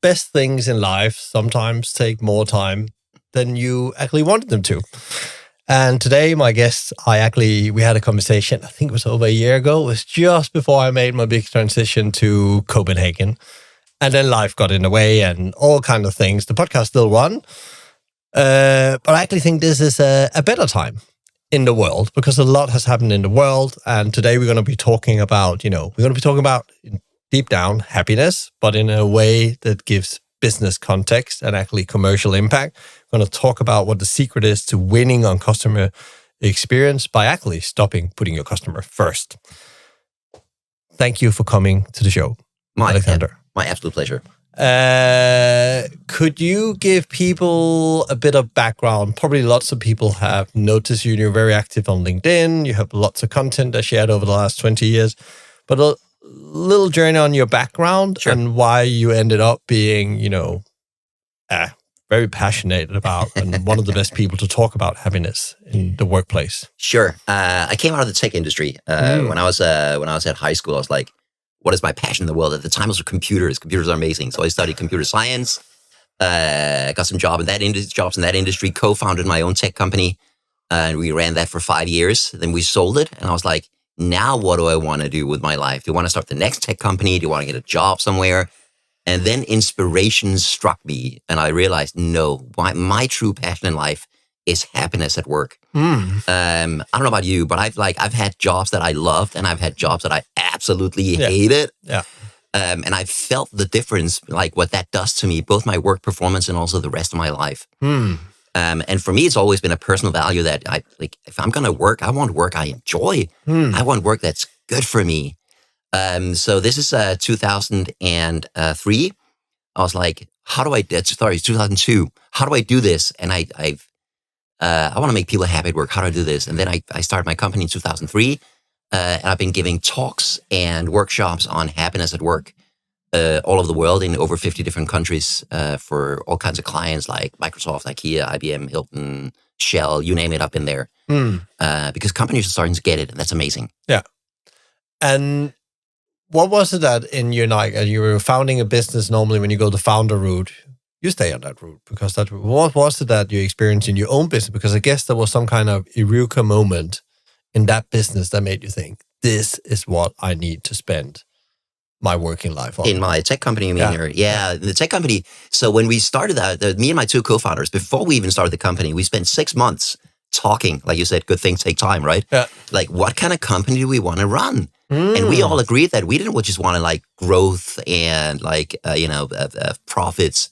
best things in life sometimes take more time than you actually wanted them to. And today, my guest, we had a conversation, I think it was over a year ago. It was just before I made my big transition to Copenhagen. And then life got in the way and all kind of things. The podcast still run. But I actually think this is a better time in the world because a lot has happened in the world. And today we're going to be talking about, deep down happiness, but in a way that gives business context and actually commercial impact. We're going to talk about what the secret is to winning on customer experience by actually stopping putting your customer first. Thank you for coming to the show, Alexander. My absolute pleasure. Could you give people a bit of background? Probably lots of people have noticed you. You're very active on LinkedIn. You have lots of content that shared over the last 20 years. But a little journey on your background and why you ended up being, very passionate about and one of the best people to talk about happiness in the workplace. Sure. I came out of the tech industry. When I was at high school, I was like, what is my passion in the world? At the time, it was computers. Computers are amazing. So I studied computer science, got some jobs in that industry, co-founded my own tech company. And we ran that for 5 years. Then we sold it. And I was like, now what do I want to do with my life? Do I want to start the next tech company? Do I want to get a job somewhere? And then inspiration struck me. And I realized, no, my true passion in life is happiness at work. I don't know about you, but I've had jobs that I loved and I've had jobs that I absolutely hated. Yeah. And I felt the difference, like what that does to me, both my work performance and also the rest of my life. And for me, it's always been a personal value that if I'm going to work, I want work I enjoy. I want work that's good for me. So this is 2003. I was like, 2002. How do I do this? And I want to make people happy at work. How do I do this? And then I started my company in 2003. And I've been giving talks and workshops on happiness at work all over the world in over 50 different countries for all kinds of clients like Microsoft, IKEA, IBM, Hilton, Shell, you name it, up in there. Because companies are starting to get it, and that's amazing. Yeah. And what was it that in your you were founding a business? Normally, when you go the founder route, you stay on that route because what was it that you experienced in your own business? Because I guess there was some kind of eureka moment in that business that made you think, this is what I need to spend my working life on. In my tech company, you mean? Yeah, the tech company. So when we started that, me and my two co-founders, before we even started the company, we spent 6 months talking. Like you said, good things take time, right? Yeah. Like, what kind of company do we want to run? And we all agreed that we didn't just want to growth and profits.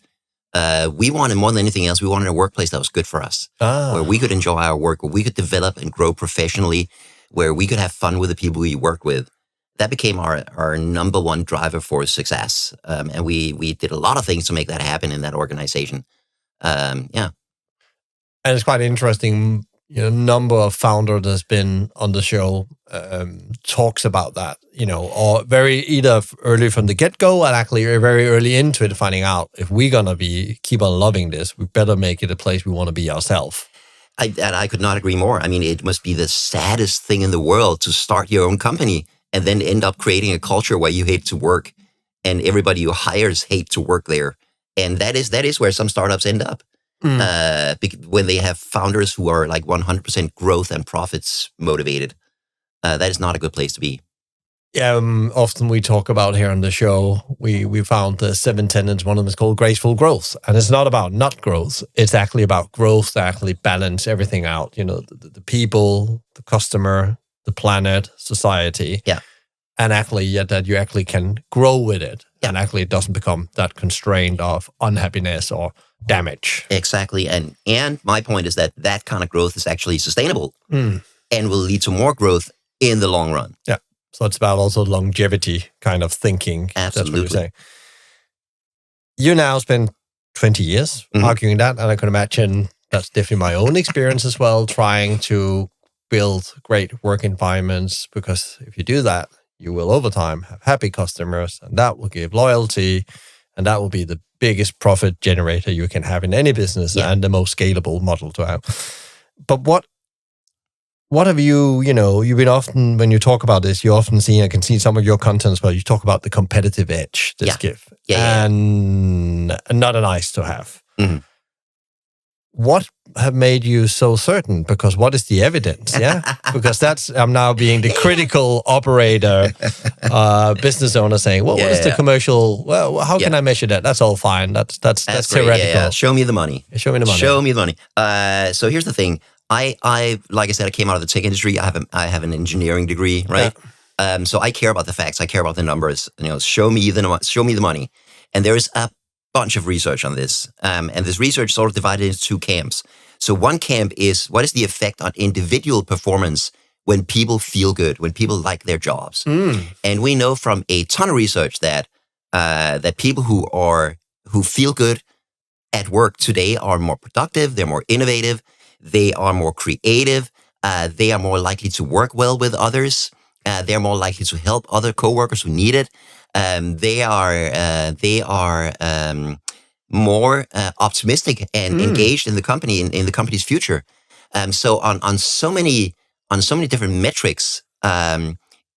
We wanted more than anything else. We wanted a workplace that was good for us, where we could enjoy our work, where we could develop and grow professionally, where we could have fun with the people we work with. That became our number one driver for success. And we did a lot of things to make that happen in that organization. And it's quite interesting. Number of founders that's been on the show talks about that, or either early from the get-go and actually very early into it, finding out if we're going to keep on loving this, we better make it a place we want to be ourselves. I could not agree more. I mean, it must be the saddest thing in the world to start your own company and then end up creating a culture where you hate to work and everybody you hires hate to work there. And that is where some startups end up. When they have founders who are 100% growth and profits motivated. That is not a good place to be. Yeah, often we talk about here on the show, we found the 7 tenets, one of them is called graceful growth. And it's not about not growth. It's actually about growth to actually balance everything out. The people, the customer, the planet, society. Yeah. And actually, that you actually can grow with it. Yeah. And actually it doesn't become that constrained of unhappiness or damage. Exactly. And my point is that kind of growth is actually sustainable and will lead to more growth in the long run. Yeah. So it's about also longevity kind of thinking. Absolutely. That's what you're saying. You now spend 20 years arguing that, and I can imagine that's definitely my own experience as well, trying to build great work environments, because if you do that, you will over time have happy customers, and that will give loyalty, and that will be the biggest profit generator you can have in any business and the most scalable model to have. But what what have you've been often, when you talk about this, you often see, I can see some of your contents where you talk about the competitive edge this give. And not a nice to have. Mm-hmm. What have made you so certain? Because what is the evidence? Yeah, because I'm now being the critical operator, business owner saying, well, what is the commercial? Well, how can I measure that? That's all fine. That's theoretical. Yeah. Show me the money. Show me the money. Show me the money. So here's the thing. I like I said, I came out of the tech industry. I have an engineering degree, right? Yeah. So I care about the facts. I care about the numbers. Show me the money. And there is a bunch of research on this. And this research sort of divided into two camps. So one camp is, what is the effect on individual performance when people feel good, when people like their jobs? And we know from a ton of research that people who feel good at work today are more productive, they're more innovative, they are more creative, they are more likely to work well with others, they're more likely to help other coworkers who need it. They are more optimistic and engaged in the company, in the company's future. So on so many different metrics,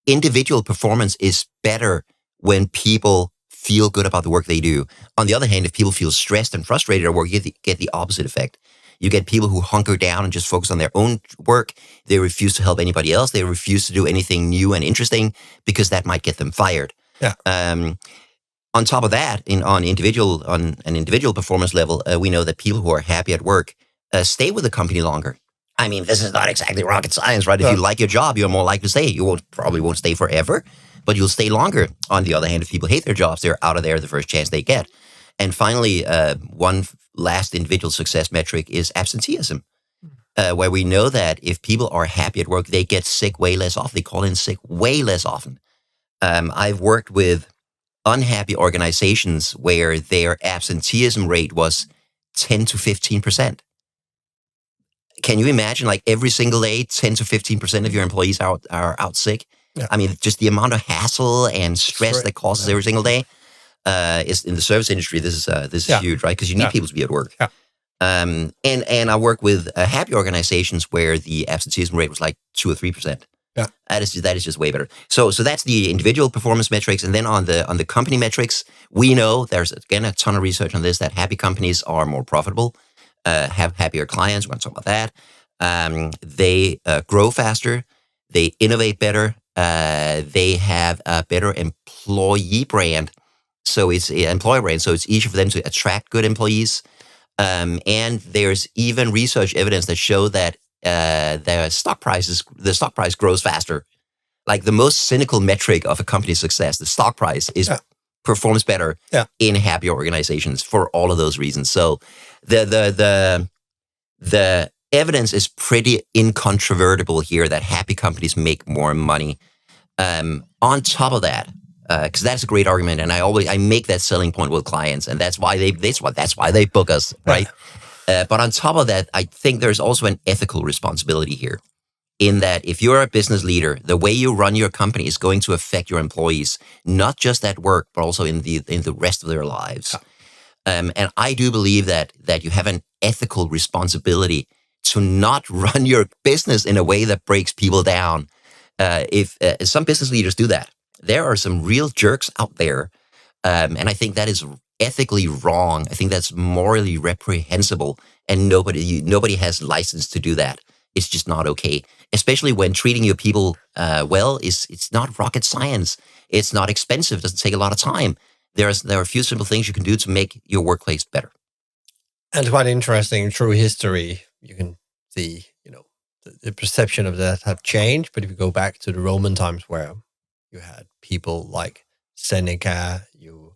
individual performance is better when people feel good about the work they do. On the other hand, if people feel stressed and frustrated at work, you get the opposite effect. You get people who hunker down and just focus on their own work. They refuse to help anybody else. They refuse to do anything new and interesting because that might get them fired. Yeah. On top of that, on an individual performance level, we know that people who are happy at work stay with the company longer. I mean, this is not exactly rocket science, right? If you like your job, you're more likely to stay. You probably won't stay forever, but you'll stay longer. On the other hand, if people hate their jobs, they're out of there the first chance they get. And finally, one last individual success metric is absenteeism, where we know that if people are happy at work, they get sick way less often. They call in sick way less often. I've worked with unhappy organizations where their absenteeism rate was 10 to 15%. Can you imagine, like, every single day, 10 to 15% of your employees are out sick? Yeah. I mean, just the amount of hassle and stress that causes every single day is, in the service industry, this is huge, right? Because you need people to be at work. Yeah. And I work with happy organizations where the absenteeism rate was like 2 or 3%. Yeah. That is just way better. So that's the individual performance metrics, and then on the company metrics, we know there's again a ton of research on this, that happy companies are more profitable, have happier clients. We're going to talk about that. They grow faster, they innovate better, they have a better employee brand. So it's an employer brand. So it's easier for them to attract good employees. And there's even research evidence that show that the stock price grows faster. Like the most cynical metric of a company's success, the stock price performs better in happy organizations for all of those reasons. So the evidence is pretty incontrovertible here that happy companies make more money. On top of that, because that's a great argument, and I make that selling point with clients, and that's why they book us, right? But on top of that, I think there's also an ethical responsibility here, in that if you're a business leader, the way you run your company is going to affect your employees, not just at work, but also in the rest of their lives. And I do believe that you have an ethical responsibility to not run your business in a way that breaks people down. If some business leaders do that, there are some real jerks out there, and I think that is ethically wrong. I think that's morally reprehensible, and nobody has license to do that. It's just not okay, especially when treating your people well. It's not rocket science. It's not expensive. It doesn't take a lot of time. There are a few simple things you can do to make your workplace better. And quite interesting, through history, you can see, the perception of that have changed. But if you go back to the Roman times, where you had people like Seneca, you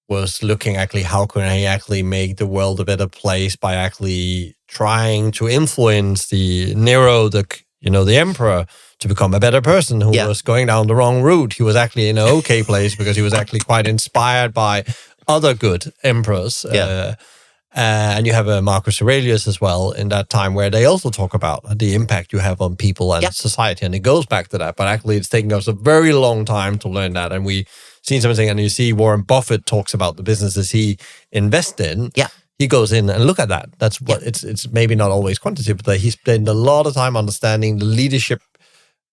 was looking actually how can I actually make the world a better place by actually trying to influence the Nero, the emperor, to become a better person who was going down the wrong route. He was actually in an okay place because he was actually quite inspired by other good emperors. And you have Marcus Aurelius as well in that time, where they also talk about the impact you have on people and society. And it goes back to that. But actually, it's taken us a very long time to learn that. And we've seen something, and you see Warren Buffett talks about the businesses he invests in. Yeah. he goes in and look at that. That's what it's maybe not always quantitative, but he spent a lot of time understanding the leadership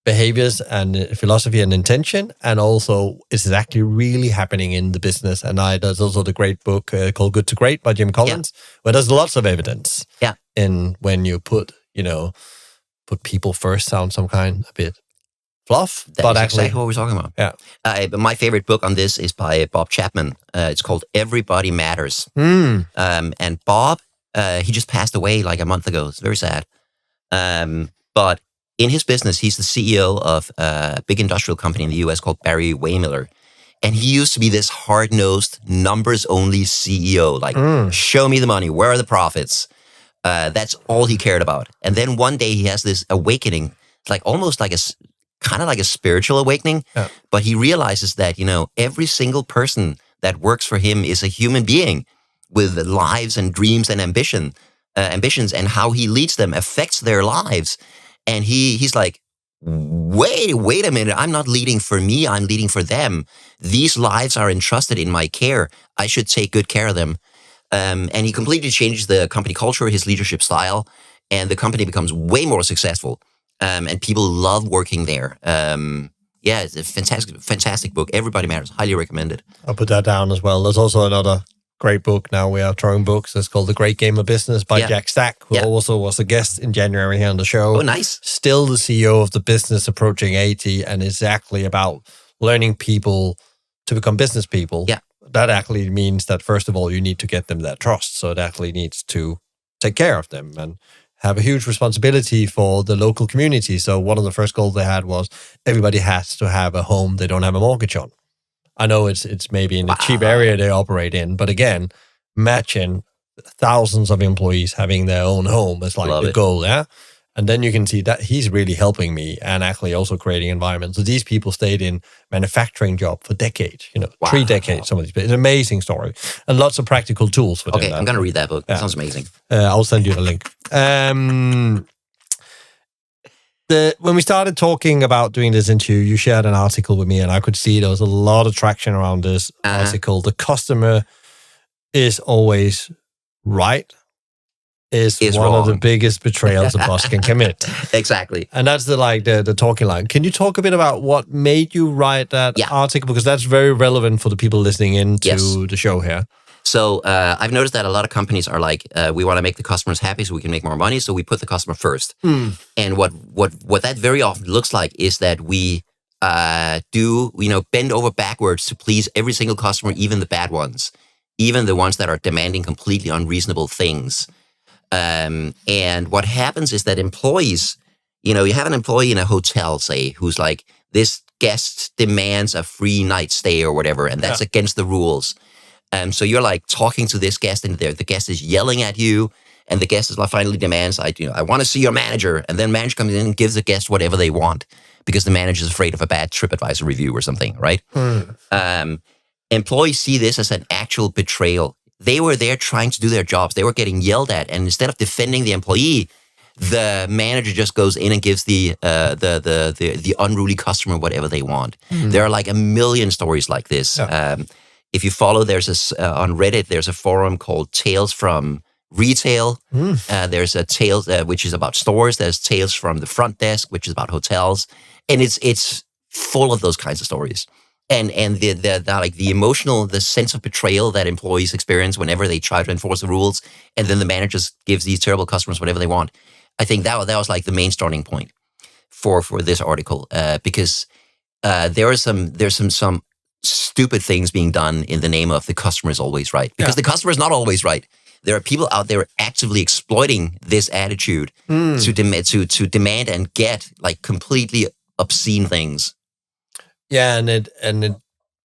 behaviors and philosophy and intention, and also is it actually really happening in the business? And there's also the great book called Good to Great by Jim Collins, where there's lots of evidence in when you put people first. Sounds some kind a bit fluff, but actually exactly what we're talking about. Yeah. But my favorite book on this is by Bob Chapman. It's called Everybody Matters. And Bob, he just passed away like a month ago. It's very sad. But in his business, he's the CEO of a big industrial company in the US called Barry Waymiller. And he used to be this hard-nosed, numbers-only CEO. Like, show me the money. Where are the profits? That's all he cared about. And then one day he has this awakening. It's like almost like kind of like a spiritual awakening. Yeah. But he realizes that, every single person that works for him is a human being with lives and dreams and ambitions, and how he leads them affects their lives. And he's like, wait a minute, I'm not leading for me, I'm leading for them. These lives are entrusted in my care. I should take good care of them. And he completely changes the company culture, his leadership style, and the company becomes way more successful. And people love working there. It's a fantastic book. Everybody Matters. Highly recommended. I'll put that down as well. There's also another great book. Now we are throwing books. It's called The Great Game of Business by Jack Stack, who also was a guest in January here on the show. Oh, nice. Still the CEO of the business approaching 80, and exactly about learning people to become business people. Yeah. That actually means that, first of all, you need to get them that trust. So it actually needs to take care of them and have a huge responsibility for the local community. So one of the first goals they had was everybody has to have a home they don't have a mortgage on. I know it's maybe in the cheap area they operate in, but again, matching thousands of employees having their own home is like the goal, yeah? And then you can see that he's really helping me and actually also creating environments. So these people stayed in manufacturing job for decades, 3 decades, some of these. It's an amazing story and lots of practical tools for them. Okay, I'm going to read that book. That sounds amazing. I'll send you the link. When we started talking about doing this interview, you shared an article with me, and I could see there was a lot of traction around this article. The customer is always right. Is one wrong. Of the biggest betrayals a boss can commit. Exactly. And that's the talking line. Can you talk a bit about what made you write that article? Because that's very relevant for the people listening in to the show here. So I've noticed that a lot of companies are like, we want to make the customers happy so we can make more money, so we put the customer first. And what that very often looks like is that we bend over backwards to please every single customer, even the bad ones, even the ones that are demanding completely unreasonable things. And what happens is that employees, you have an employee in a hotel, say, who's like, this guest demands a free night stay or whatever, and that's against the rules. So you're like talking to this guest, and the guest is yelling at you, and the guest is like finally demands, I want to see your manager. And then manager comes in and gives the guest whatever they want because the manager is afraid of a bad TripAdvisor review or something, right? Employees see this as an actual betrayal. They were there trying to do their jobs. They were getting yelled at, and instead of defending the employee, the manager just goes in and gives the unruly customer whatever they want. There are like a million stories like this. If you follow, on Reddit, there's a forum called Tales from Retail. There's a Tales which is about stores. There's Tales from the Front Desk, which is about hotels, and it's full of those kinds of stories. And the emotional, the sense of betrayal that employees experience whenever they try to enforce the rules, and then the manager just gives these terrible customers whatever they want. I think that was like the main starting point for this article, because there's some stupid things being done in the name of the customer is always right, because the customer is not always right. There are people out there actively exploiting this attitude to demand and get like completely obscene things. Yeah, and it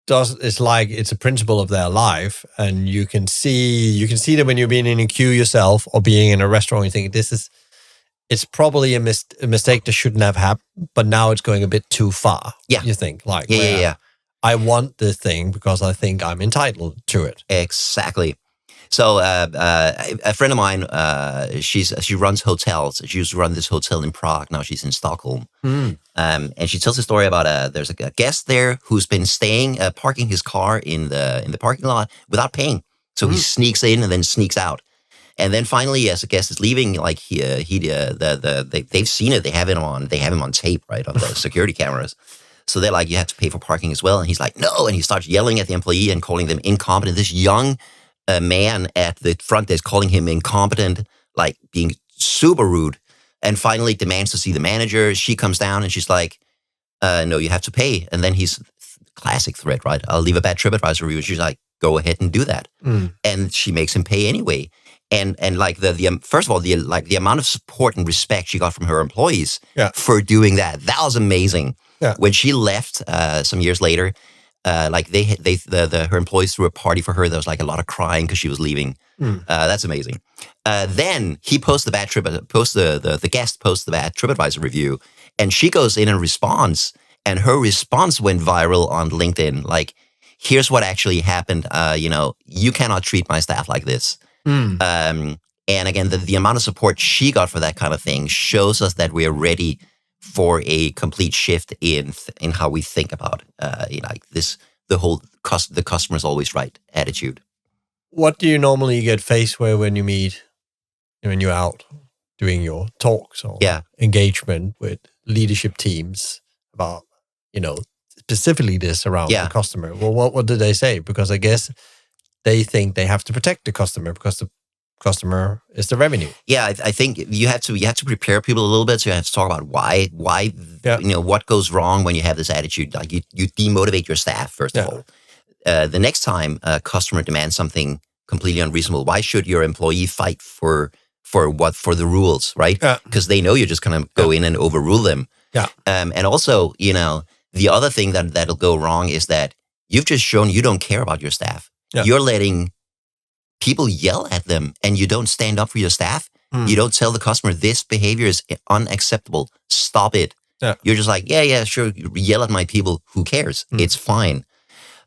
does. It's like it's a principle of their life, and you can see that when you're being in a queue yourself or being in a restaurant, you think it's probably a mistake that shouldn't have happened, but now it's going a bit too far. Yeah, you think like I want this thing because I think I'm entitled to it. Exactly. So a friend of mine, she runs hotels. She used to run this hotel in Prague. Now she's in Stockholm. And she tells a story about there's a guest there who's been parking his car in the parking lot without paying. So he sneaks in and then sneaks out. And then finally, as the guest is leaving, like they've seen it. They have him on tape, right, on the security cameras. So they're like, you have to pay for parking as well. And he's like, no. And he starts yelling at the employee and calling them incompetent. This young man at the front desk calling him incompetent, like being super rude. And finally demands to see the manager. She comes down and she's like, no, you have to pay. And then he's classic threat, right? I'll leave a bad TripAdvisor review. She's like, go ahead and do that. And she makes him pay anyway. And like the first of all, the amount of support and respect she got from her employees for doing that was amazing. Yeah. When she left some years later, like her employees threw a party for her. There was like a lot of crying because she was leaving. That's amazing. Then he posts the guest posts the bad TripAdvisor review, and she goes in and responds, and her response went viral on LinkedIn. Like, here's what actually happened. You cannot treat my staff like this. And again, the amount of support she got for that kind of thing shows us that we are ready for a complete shift in how we think about like this, the customer's always right attitude. What do you normally get faced with when you're out doing your talks or engagement with leadership teams about, specifically this around the customer? Well, what do they say? Because I guess they think they have to protect the customer because the customer is the revenue. Yeah, I think you have to prepare people a little bit. So you have to talk about why what goes wrong when you have this attitude. Like you demotivate your staff first of all. The next time a customer demands something completely unreasonable, why should your employee fight for the rules, right? Because they know you're just going to go in and overrule them. Yeah. And also, the other thing that'll go wrong is that you've just shown you don't care about your staff. Yeah. You're letting people yell at them, and you don't stand up for your staff. You don't tell the customer this behavior is unacceptable. Stop it. Yeah. You're just like, yeah, sure. Yell at my people. Who cares? It's fine.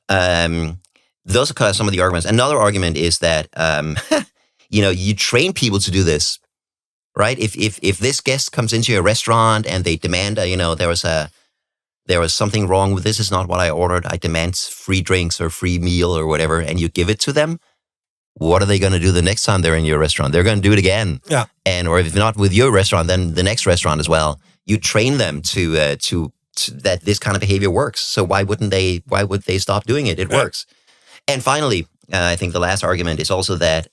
Those are kind of some of the arguments. Another argument is that you train people to do this, right? If this guest comes into your restaurant and they demand, there was something wrong with this is not what I ordered. I demand free drinks or free meal or whatever, and you give it to them. What are they going to do the next time they're in your restaurant? They're going to do it again. Yeah. Or if not with your restaurant, then the next restaurant as well. You train them to that this kind of behavior works. So why would they stop doing it? It works. And finally, I think the last argument is also that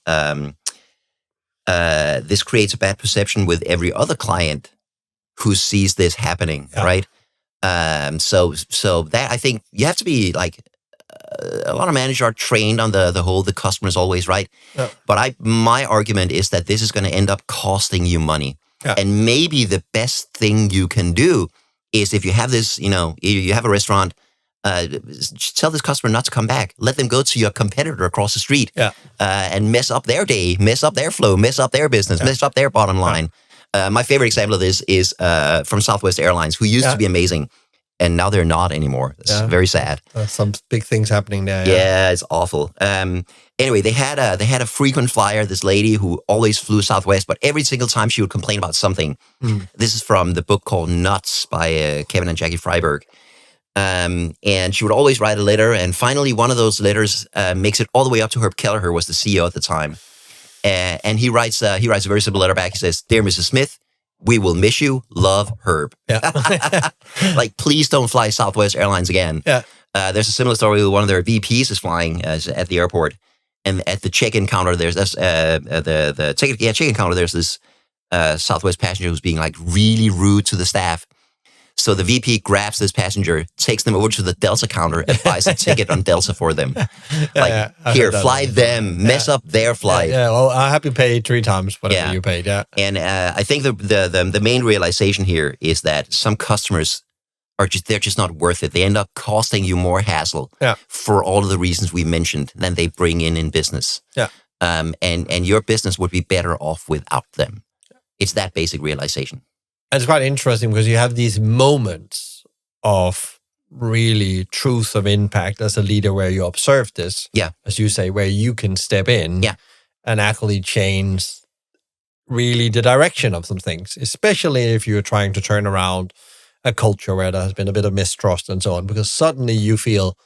this creates a bad perception with every other client who sees this happening, right? So that I think you have to be like, a lot of managers are trained on the customer is always right. Yeah. But my argument is that this is going to end up costing you money. Yeah. And maybe the best thing you can do is if you have this, you have a restaurant, tell this customer not to come back. Let them go to your competitor across the street and mess up their day, mess up their flow, mess up their business, mess up their bottom line. My favorite example of this is from Southwest Airlines, who used to be amazing. And now they're not anymore. It's very sad. Some big things happening there. Yeah, it's awful. Anyway, they had a frequent flyer, this lady who always flew Southwest, but every single time she would complain about something. This is from the book called Nuts by Kevin and Jackie Freiberg. And she would always write a letter. And finally, one of those letters makes it all the way up to Herb Kelleher, who was the CEO at the time. And he writes a very simple letter back. He says, "Dear Mrs. Smith, we will miss you. Love, Herb." Yeah. Like, please don't fly Southwest Airlines again. Yeah. There's a similar story with one of their VPs is flying at the airport, and at the check-in counter, there's this check-in counter. There's this Southwest passenger who's being like really rude to the staff. So the VP grabs this passenger, takes them over to the Delta counter, and buys a ticket on Delta for them. Here, fly them, mess up their flight. Yeah, well, I have to pay 3 times whatever you paid. Yeah, and I think the main realization here is that some customers they're just not worth it. They end up costing you more hassle for all of the reasons we mentioned than they bring in business. Yeah, and your business would be better off without them. It's that basic realization. And it's quite interesting because you have these moments of really truth of impact as a leader where you observe this, as you say, where you can step in and actually change really the direction of some things, especially if you're trying to turn around a culture where there has been a bit of mistrust and so on, because suddenly you feel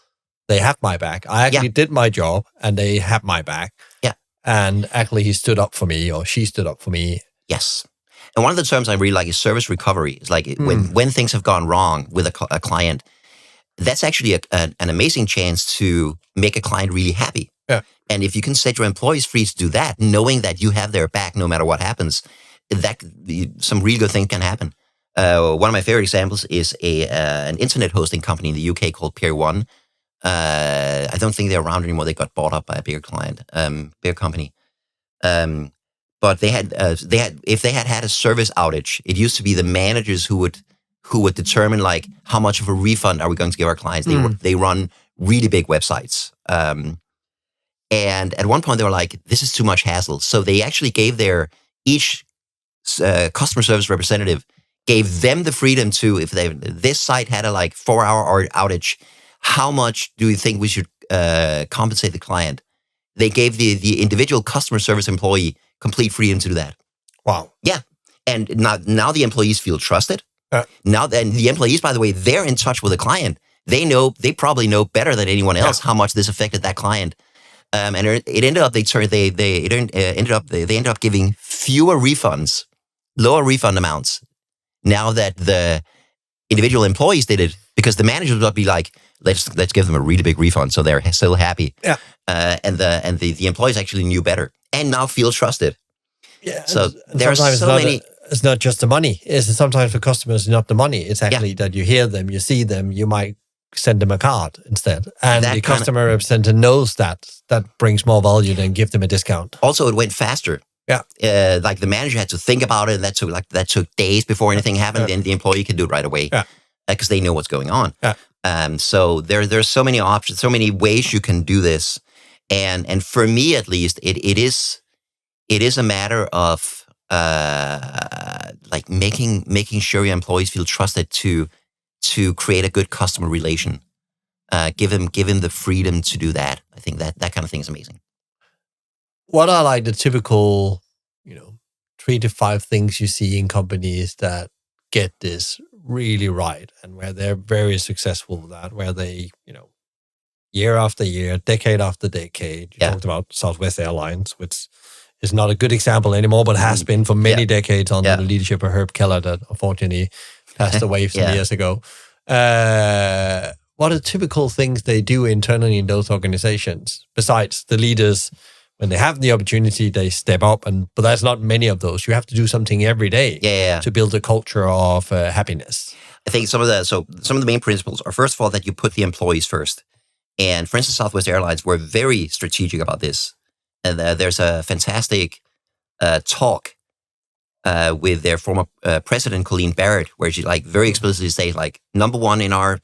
they have my back. I actually did my job and they have my back. Yeah. And actually, he stood up for me, or she stood up for me. Yes. And one of the terms I really like is service recovery. It's like when things have gone wrong with a client, that's actually an amazing chance to make a client really happy. Yeah. And if you can set your employees free to do that, knowing that you have their back no matter what happens, some really good things can happen. One of my favorite examples is an internet hosting company in the UK called Pier 1. I don't think they're around anymore. They got bought up by a bigger company. But they had if they had a service outage, it used to be the managers who would determine like how much of a refund are we going to give our clients. They run really big websites. And at one point they were like, this is too much hassle. So they actually gave each customer service representative gave them the freedom to, if this site had a 4-hour outage, how much do you think we should compensate the client? They gave the individual customer service employee complete freedom to do that. Wow. Yeah. And now the employees feel trusted. Now then, the employees, by the way, they're in touch with the client. They probably know better than anyone else how much this affected that client. And it ended up they ended up giving fewer refunds, lower refund amounts. Now that the individual employees did it, because the managers would be like, let's give them a really big refund, so they're still happy. Yeah. And the employees actually knew better and now feel trusted. Yeah. So there are so many. It's not just the money. It's sometimes for customers not the money. It's actually that you hear them, you see them, you might send them a card instead. And the customer representative knows that brings more value than give them a discount. Also, it went faster. Yeah. Like the manager had to think about it, and that took days before anything happened. Then the employee could do it right away. Yeah. Because they know what's going on. Yeah. So there's so many options, so many ways you can do this. And for me at least, it is a matter of like making sure your employees feel trusted to create a good customer relation. Give them the freedom to do that. I think that kind of thing is amazing. What are like the typical, 3 to 5 things you see in companies that get this really right and where they're very successful with that, where they, year after year, decade after decade, you talked about Southwest Airlines, which is not a good example anymore, but has been for many decades under the leadership of Herb Keller that unfortunately passed away some years ago. What are typical things they do internally in those organizations besides the leaders? When they have the opportunity, they step up, but that's not many of those. You have to do something every day to build a culture of happiness. I think some of the main principles are, first of all, that you put the employees first. And for instance, Southwest Airlines were very strategic about this. And there's a fantastic talk with their former president, Colleen Barrett, where she very explicitly says number one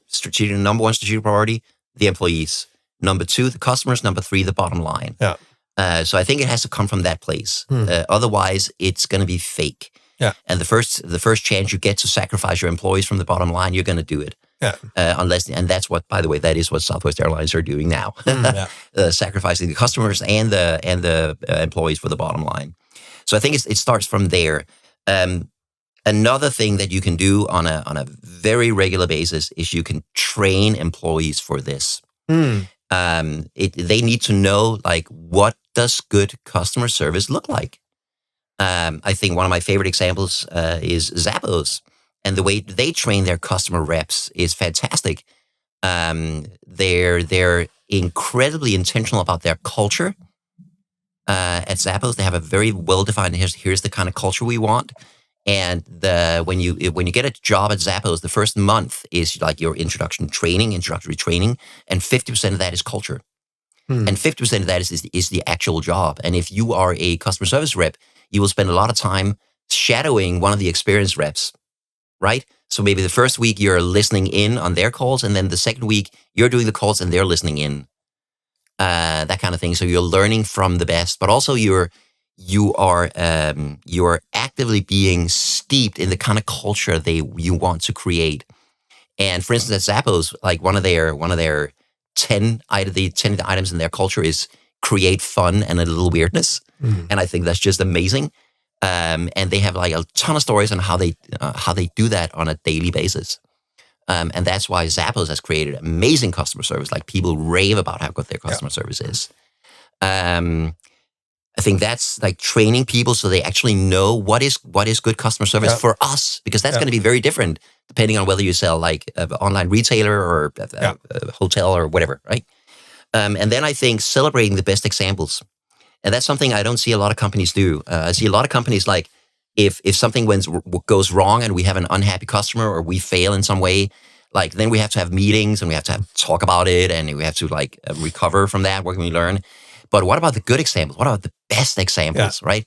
strategic priority, the employees. Number 2, the customers. Number 3, the bottom line. Yeah. So I think it has to come from that place. Otherwise, it's going to be fake. Yeah. And the first chance you get to sacrifice your employees from the bottom line, you're going to do it. Yeah. And that's what, by the way, that is what Southwest Airlines are doing now, sacrificing the customers and the employees for the bottom line. So I think it starts from there. Another thing that you can do on a very regular basis is you can train employees for this. They need to know what does good customer service look like. I think one of my favorite examples is Zappos, and the way they train their customer reps is fantastic. They're incredibly intentional about their culture. At Zappos, they have a very well-defined, here's the kind of culture we want. And when you get a job at Zappos, the first month is your introductory training, and 50% of that is culture. And 50% of that is the actual job. And if you are a customer service rep, you will spend a lot of time shadowing one of the experienced reps, right? So maybe the first week you're listening in on their calls, and then the second week you're doing the calls and they're listening in. That kind of thing. So you're learning from the best, but also you're actively being steeped in the kind of culture you want to create. And for instance, at Zappos, one of their 10 items in their culture is create fun and a little weirdness. And I think that's just amazing. And they have a ton of stories on how they do that on a daily basis. And that's why Zappos has created amazing customer service. People rave about how good their customer service is. I think that's like training people so they actually know what is good customer service for us, because that's going to be very different depending on whether you sell like an online retailer or a hotel or whatever, right? And then I think celebrating the best examples. And that's something I don't see a lot of companies do. I see a lot of companies like if something goes wrong and we have an unhappy customer or we fail in some way, like then we have to have meetings and we have to talk about it and we have to like recover from that. What can we learn? But what about the good examples? What about the best examples, right?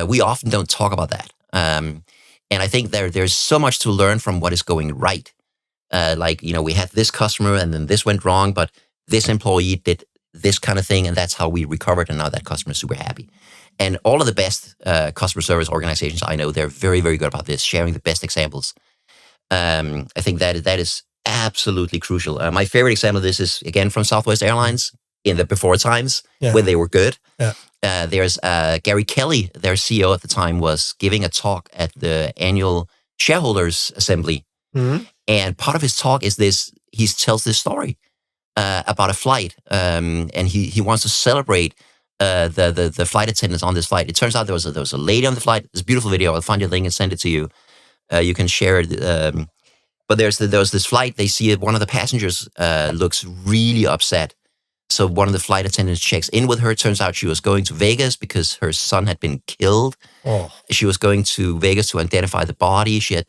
We often don't talk about that. And I think there's so much to learn from what is going right. Like, we had this customer and then this went wrong, but this employee did this kind of thing and that's how we recovered and now that customer is super happy. And all of the best customer service organizations I know, they're very, very good about this, sharing the best examples. I think that is absolutely crucial. My favorite example of this is, again, from Southwest Airlines in the before times when they were good. There's Gary Kelly, their CEO at the time, was giving a talk at the annual shareholders assembly. Mm-hmm. And part of his talk is this, he tells this story about a flight. And he wants to celebrate the flight attendants on this flight. It turns out there was a lady on the flight. It's a beautiful video. I'll find your link and send it to you. You can share it. But there was this flight. They see one of the passengers looks really upset. So one of the flight attendants checks in with her. It turns out she was going to Vegas because her son had been killed. Oh. She was going to Vegas to identify the body. She had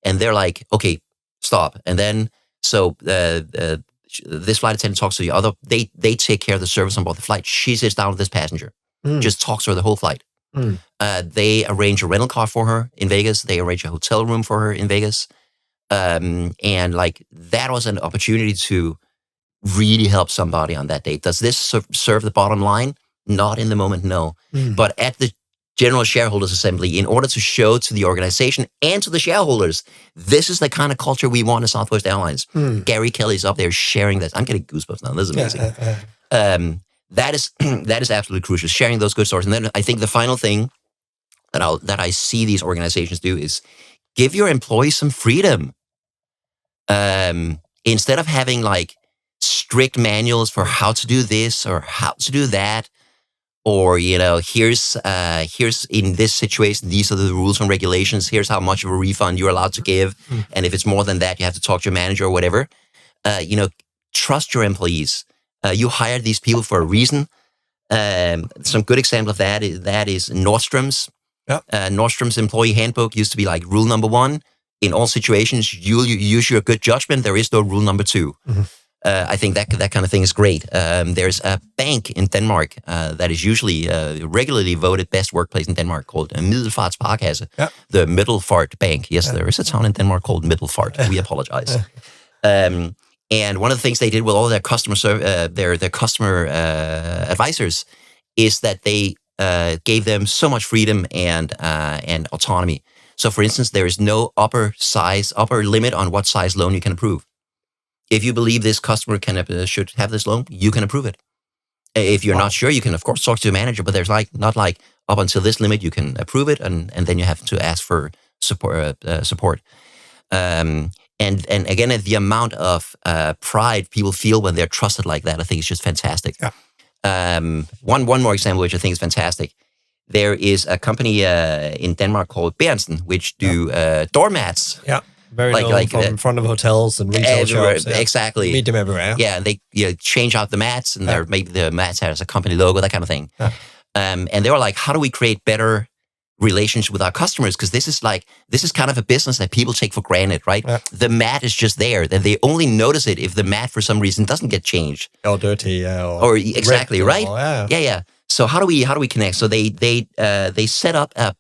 and they're like, okay, stop. And then, so this flight attendant talks to the other. They take care of the service on board the flight. She sits down with this passenger, just talks to her the whole flight. They arrange a rental car for her in Vegas. They arrange a hotel room for her in Vegas. And that was an opportunity to really help somebody on that day. Does this serve the bottom line? Not in the moment, no. But at the General Shareholders Assembly, in order to show to the organization and to the shareholders, this is the kind of culture we want at Southwest Airlines. Gary Kelly's up there sharing this. I'm getting goosebumps now. This is amazing. That is absolutely crucial, sharing those good stories. And then I think the final thing that I see these organizations do is give your employees some freedom. Instead of having strict manuals for how to do this or how to do that, or here's in this situation, these are the rules and regulations, here's how much of a refund you're allowed to give, and if it's more than that, you have to talk to your manager or whatever. Trust your employees. You hired these people for a reason. Some good example of that is Nordstrom's. Nordstrom's employee handbook used to be like rule number 1. In all situations, you use your good judgment. There is no rule number 2. I think that kind of thing is great. There's a bank in Denmark that is usually regularly voted best workplace in Denmark called Middelfartsparkasse, the Middelfart Bank. Yes, there is a town in Denmark called Middelfart. We apologize. And one of the things they did with all their their customer advisors is that they gave them so much freedom and autonomy. So, for instance, there is no upper limit on what size loan you can approve. If you believe this customer should have this loan, you can approve it. If you're not sure, you can, of course, talk to a manager, but there's not up until this limit, you can approve it, and then you have to ask for support. And again, the amount of pride people feel when they're trusted like that, I think is just fantastic. One more example, which I think is fantastic. There is a company in Denmark called Berntsen, which do doormats. Yeah. Very known from in front of hotels and retail shops. Exactly. Meet them everywhere. Yeah, and they change out the mats, and maybe the mats has a company logo, that kind of thing. And they were like, how do we create better relations with our customers? Because this is kind of a business that people take for granted, right? The mat is just there. Then they only notice it if the mat for some reason doesn't get changed. Or dirty. Or exactly, right? Yeah. So how do we connect? So they set up a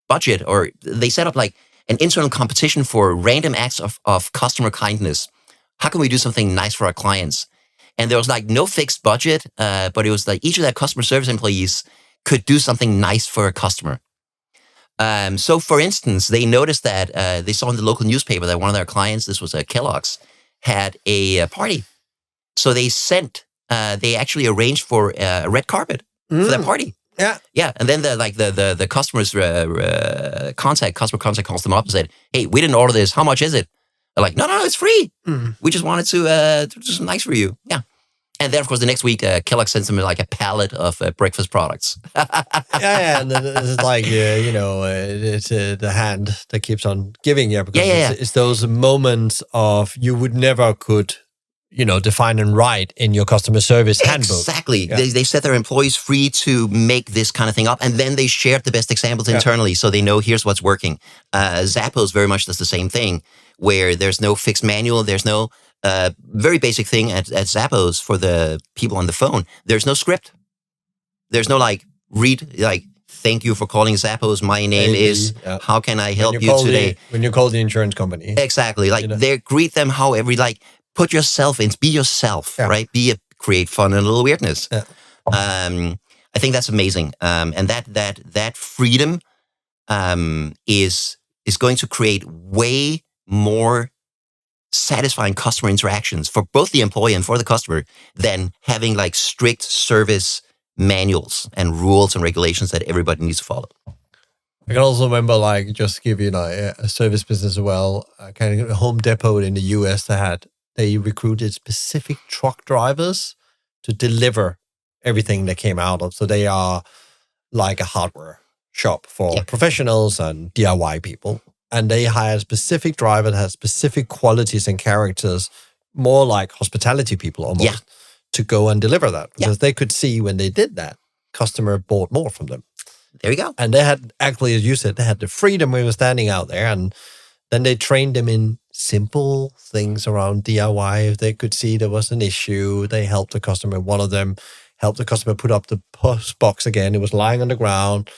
budget, or they set up an internal competition for random acts of customer kindness. How can we do something nice for our clients? And there was no fixed budget, but it was each of their customer service employees could do something nice for a customer. So for instance, they noticed that they saw in the local newspaper that one of their clients, this was Kellogg's, had a party. So they actually arranged for a red carpet for their party. Yeah, and then the customer's customer contact calls them up and said, "Hey, we didn't order this. How much is it?" They're like, "No, it's free. We just wanted to do something nice for you." Yeah, And then, of course, the next week, Kellogg sends them like a pallet of breakfast products. Yeah, and then it's like it's the hand that keeps on giving you, because it's those moments of you would never could define and write in your customer service handbook. Exactly. They set their employees free to make this kind of thing up, and then they shared the best examples internally, so they know here's what's working. Zappos very much does the same thing, where there's no fixed manual, there's no very basic thing at Zappos for the people on the phone. There's no script. There's no thank you for calling Zappos. My name is. How can I help you today? When you call the insurance company, exactly. They greet them however. Put yourself in. Be yourself. Right. Create fun and a little weirdness. Yeah. I think that's amazing. And that freedom is going to create way more satisfying customer interactions for both the employee and for the customer than having strict service manuals and rules and regulations that everybody needs to follow. I can also remember, just give you a service business as well, kind of a Home Depot in the US they recruited specific truck drivers to deliver everything that came out of. So they are like a hardware shop for professionals and DIY people. And they hired a specific driver that has specific qualities and characters, more like hospitality people almost, to go and deliver that. Because they could see when they did that, customer bought more from them. There you go. And they had, actually, as you said, they had the freedom when we were standing out there. And then they trained them in simple things around DIY. If they could see there was an issue, they helped the customer. One of them helped the customer put up the post box again. It was lying on the ground.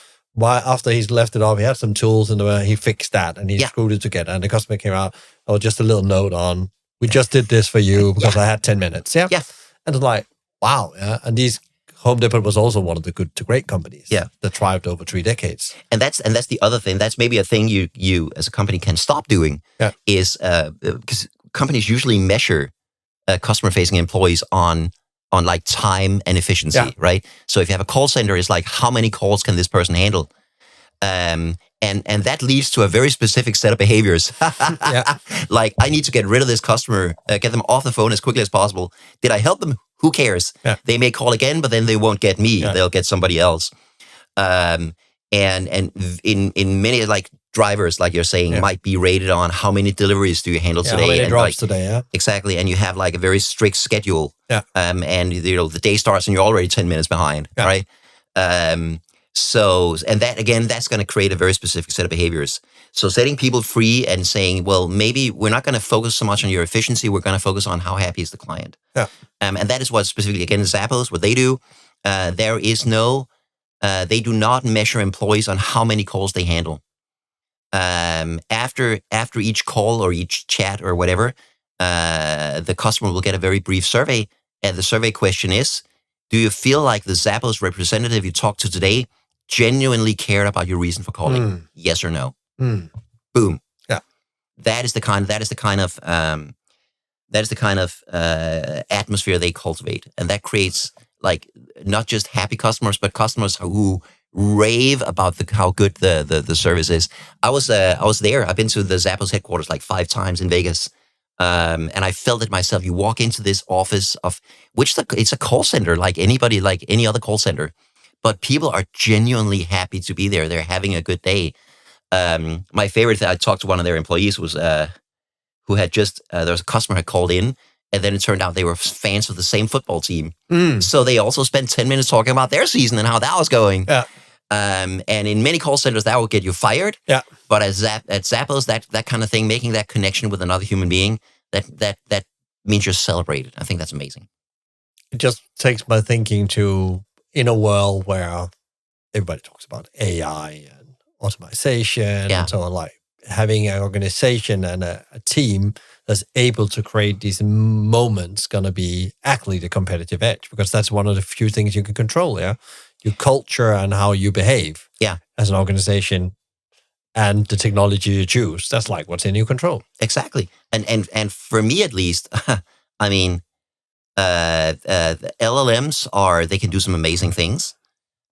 After he's left it off, he had some tools and he fixed that and he screwed it together. And the customer came out, just a little note on, we just did this for you because I had 10 minutes. Yeah. And it's like, wow. Yeah. And Home Depot was also one of the good to great companies that thrived over 3 decades. And that's the other thing. That's maybe a thing you as a company can stop doing is because companies usually measure customer-facing employees on time and efficiency, right? So if you have a call center, it's how many calls can this person handle? And that leads to a very specific set of behaviors. I need to get rid of this customer, get them off the phone as quickly as possible. Did I help them? Who cares? They may call again, but then they won't get me. They'll get somebody else. And in many drivers, like you're saying, might be rated on how many deliveries do you handle today. How many drops today, Exactly. And you have a very strict schedule. And the day starts and you're already 10 minutes behind, right? So, and that again, that's going to create a very specific set of behaviors. So setting people free and saying, well, maybe we're not going to focus so much on your efficiency. We're going to focus on how happy is the client. And that is what specifically, again, Zappos, what they do. There is no, they do not measure employees on how many calls they handle. After each call or each chat or whatever, the customer will get a very brief survey. And the survey question is, do you feel like the Zappos representative you talked to today genuinely cared about your reason for calling? Yes or no? Boom. Yeah. That is the kind of atmosphere they cultivate, and that creates not just happy customers, but customers who rave about how good the service is. I was there. I've been to the Zappos headquarters 5 times in Vegas. And I felt it myself. You walk into this office it's a call center like anybody, like any other call center, but people are genuinely happy to be there. They're having a good day. My favorite thing, I talked to one of their employees was, who had there was a customer had called in, and then it turned out they were fans of the same football team. So they also spent 10 minutes talking about their season and how that was going. And in many call centers, that will get you fired. But at Zappos, that kind of thing, making that connection with another human being, that means you're celebrated. I think that's amazing. It just takes my thinking to, in a world where everybody talks about AI and automation and so on, having an organization and a team that's able to create these moments going to be actually the competitive edge, because that's one of the few things you can control. Your culture and how you behave as an organization, and the technology you choose. That's what's in your control. Exactly. And for me at least, I mean, the LLMs they can do some amazing things,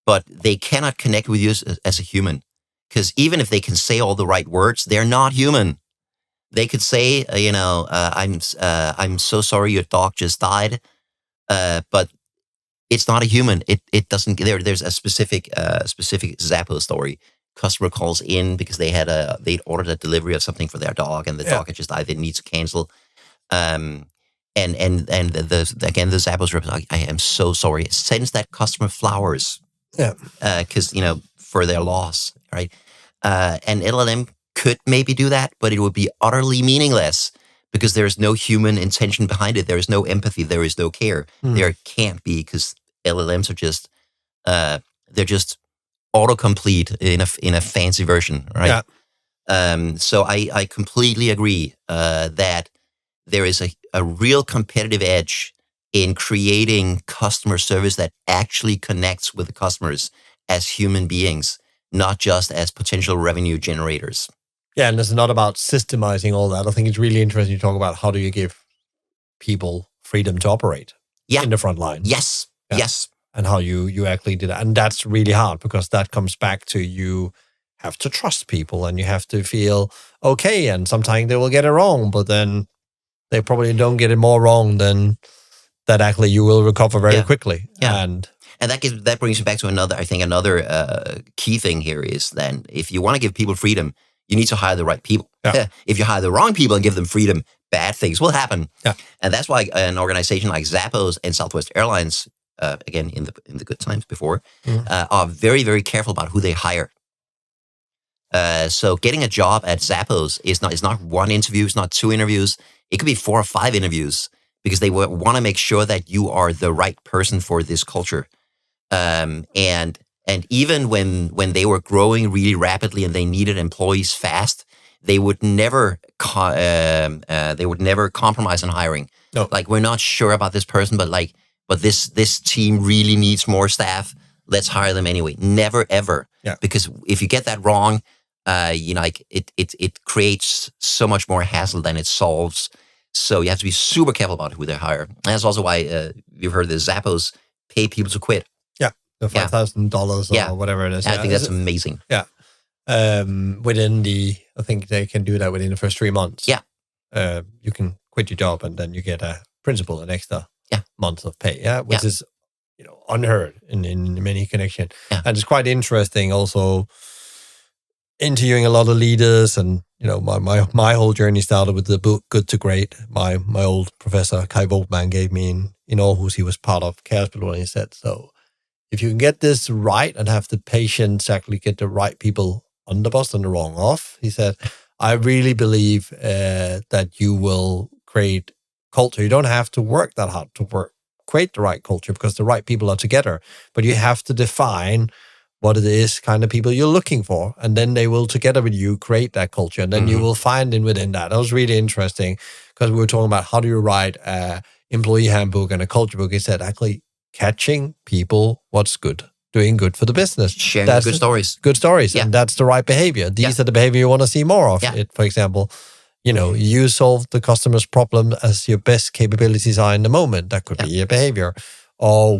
but they cannot connect with you as a human. Because even if they can say all the right words, they're not human. They could say, I'm so sorry your dog just died. but it's not a human. It doesn't. There's a specific Zappos story. Customer calls in because they'd ordered a delivery of something for their dog, and the dog had just died. They need to cancel. And the Zappos rep, I am so sorry. Sends that customer flowers. Yeah. Because for their loss, right? And LLM could maybe do that, but it would be utterly meaningless because there is no human intention behind it. There is no empathy. There is no care. There can't be, because LLMs are just they're just autocomplete in a fancy version, right? Yeah. So I completely agree that there is a real competitive edge in creating customer service that actually connects with the customers as human beings, not just as potential revenue generators. Yeah, and it's not about systemizing all that. I think it's really interesting to talk about how do you give people freedom to operate in the front line. Yes, yes. And how you actually do that. And that's really hard, because that comes back to you have to trust people and you have to feel okay. And sometimes they will get it wrong, but then they probably don't get it more wrong than that actually you will recover very quickly. Yeah. And that brings me back to another key thing here is then if you want to give people freedom, you need to hire the right people. Yeah. If you hire the wrong people and give them freedom, bad things will happen. Yeah. And that's why an organization like Zappos and Southwest Airlines, again, in the good times before, are very, very careful about who they hire. So getting a job at Zappos is not one interview, it's not two interviews. It could be 4 or 5 interviews, because they want to make sure that you are the right person for this culture. And even when they were growing really rapidly and they needed employees fast, they would never compromise on hiring. No. Like, we're not sure about this person, but this team really needs more staff. Let's hire them anyway. Never ever. Yeah. Because if you get that wrong, it creates so much more hassle than it solves. So you have to be super careful about who they hire. And that's also why you've heard the Zappos pay people to quit. Yeah, the $5,000 or whatever it is. I think that's amazing. Yeah. I think they can do that within the first 3 months. Yeah. You can quit your job and then you get an extra month of pay. Yeah, which is unheard in many connections. Yeah. And it's quite interesting also interviewing a lot of leaders, and my whole journey started with the book Good to Great. My old professor Kai Volkmann gave me in Aarhus. He was part of Kjerulf, and he said, so if you can get this right and have the patience actually get the right people on the bus and the wrong off, he said, I really believe that you will create culture. You don't have to work that hard to create the right culture, because the right people are together, but you have to define what it is kind of people you're looking for. And then they will, together with you, create that culture. And then you will find within that. That was really interesting, because we were talking about how do you write an employee handbook and a culture book. He said, actually catching people what's good, doing good for the business. Sharing good stories. Good stories. Yeah. And that's the right behavior. These are the behavior you want to see more of. Yeah. For example, you solve the customer's problem as your best capabilities are in the moment. That could be a behavior. Or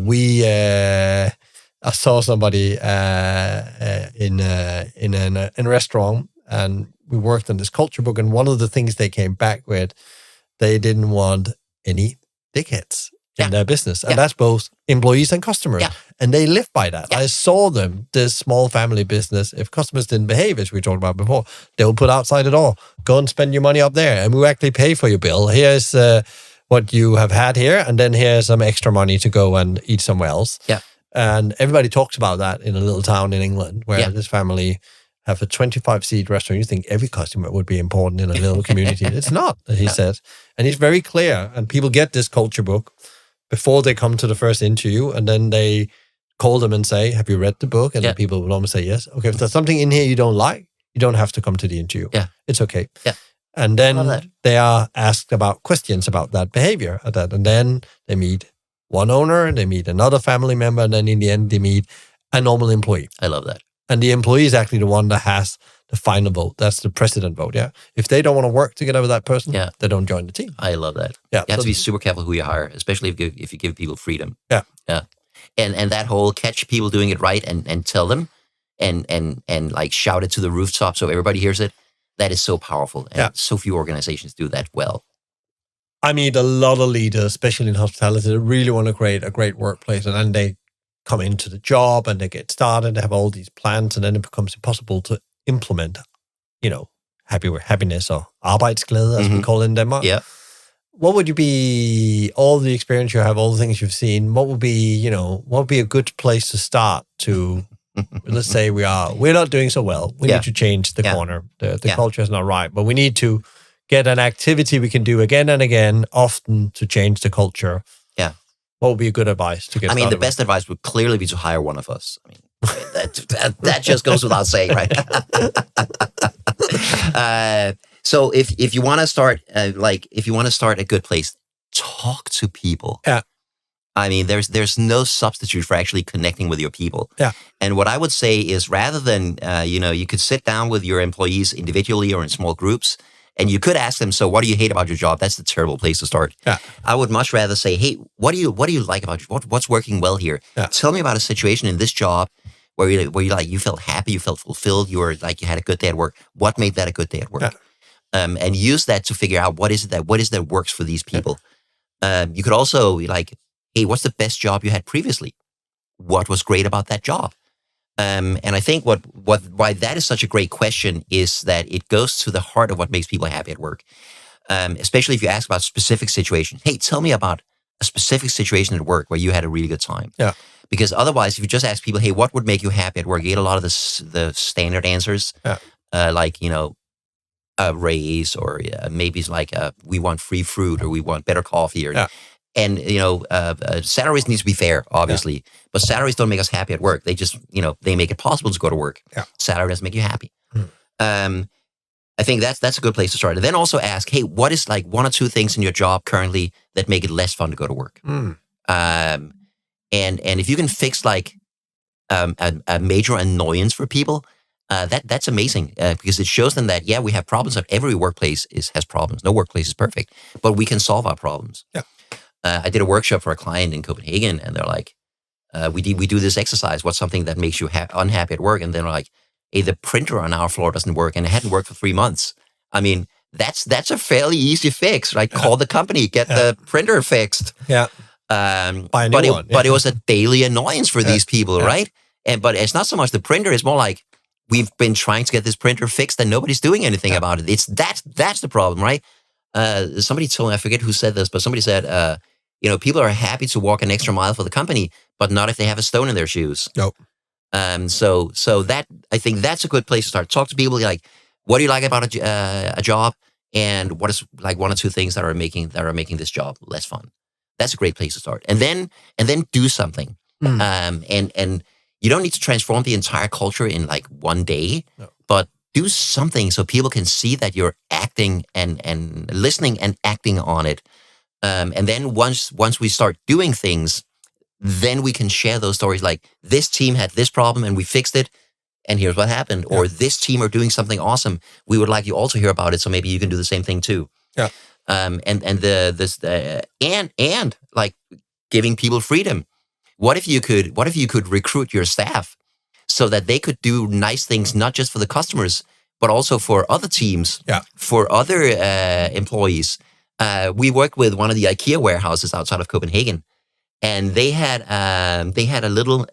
I saw somebody in a restaurant, and we worked on this culture book. And one of the things they came back with, they didn't want any dickheads in their business. And that's both employees and customers. Yeah. And they live by that. Yeah. I saw them, this small family business, if customers didn't behave, as we talked about before, they will put outside the door. Go and spend your money up there, and we will actually pay for your bill. Here's what you have had here, and then here's some extra money to go and eat somewhere else. Yeah. And everybody talks about that in a little town in England, where this family have a 25-seat restaurant. You think every customer would be important in a little community. It's not, he said. And he's very clear. And people get this culture book before they come to the first interview, and then they call them and say, have you read the book? And the people will almost say yes. Okay, if there's something in here you don't like, you don't have to come to the interview. Yeah. It's okay. Yeah. And then they are asked about questions about that behavior. And then they meet one owner, they meet another family member, and then in the end, they meet a normal employee. I love that. And the employee is actually the one that has the final vote. That's the president vote, yeah? If they don't want to work together with that person, they don't join the team. I love that. Yeah. You have to be super careful who you hire, especially if you give people freedom. Yeah. Yeah. And that whole catch people doing it right and tell them and like shout it to the rooftop so everybody hears it, that is so powerful. And so few organizations do that well. I meet a lot of leaders, especially in hospitality, that really want to create a great workplace, and then they come into the job and they get started, they have all these plans, and then it becomes impossible to implement, happiness or arbejdsglæde, as we call it in Denmark. Yeah. What would you be, all the experience you have, all the things you've seen, what would be a good place to start to, let's say we're not doing so well. We need to change the corner. The culture is not right, but we need to get an activity we can do again and again, often, to change the culture. Yeah. What would be a good advice to get started the best advice would clearly be to hire one of us. That just goes without saying, right? So if you want to start, a good place, talk to people. Yeah. There's no substitute for actually connecting with your people. Yeah. And what I would say is, rather than, you could sit down with your employees individually or in small groups, and you could ask them, so what do you hate about your job? That's the terrible place to start. Yeah. I would much rather say, hey, what do you like about what's working well here? Yeah. Tell me about a situation in this job where you felt happy, you felt fulfilled, you had a good day at work. What made that a good day at work? Yeah. And use that to figure out what is it that works for these people. Yeah. You could also hey, what's the best job you had previously? What was great about that job? And I think why that is such a great question is that it goes to the heart of what makes people happy at work. Especially if you ask about specific situation. Hey, tell me about a specific situation at work where you had a really good time. Yeah. Because otherwise, if you just ask people, hey, what would make you happy at work? You get a lot of the standard answers. Yeah. A raise, or maybe it's we want free fruit, or we want better coffee, or. Yeah. And, salaries need to be fair, obviously. Yeah. But salaries don't make us happy at work. They just, they make it possible to go to work. Yeah. Salary doesn't make you happy. I think that's a good place to start. And then also ask, hey, what is one or two things in your job currently that make it less fun to go to work? And if you can fix a major annoyance for people, that's amazing, because it shows them that, we have problems. Every workplace has problems. No workplace is perfect, but we can solve our problems. Yeah. I did a workshop for a client in Copenhagen, and they're like, we do this exercise. What's something that makes you unhappy at work? And then they're like, hey, the printer on our floor doesn't work, and it hadn't worked for 3 months. That's a fairly easy fix, right? Call the company, get the printer fixed. Yeah. Buy a new one. But it was a daily annoyance for these people, right? But it's not so much the printer. It's more like, we've been trying to get this printer fixed and nobody's doing anything about it. That's the problem, right? Somebody told me, I forget who said this, but somebody said, people are happy to walk an extra mile for the company, but not if they have a stone in their shoes. Nope. So that, I think that's a good place to start. Talk to people what do you like about a job, and what is one or two things that are making this job less fun. That's a great place to start. And then do something. And you don't need to transform the entire culture in one day, but do something so people can see that you're acting and listening and acting on it. And then once we start doing things, then we can share those stories, this team had this problem and we fixed it, and here's what happened. Yeah. Or this team are doing something awesome. We would like you all to hear about it, so maybe you can do the same thing too. Yeah. And giving people freedom. What if you could recruit your staff so that they could do nice things, not just for the customers, but also for other teams, for other employees. We worked with one of the IKEA warehouses outside of Copenhagen, and they had a little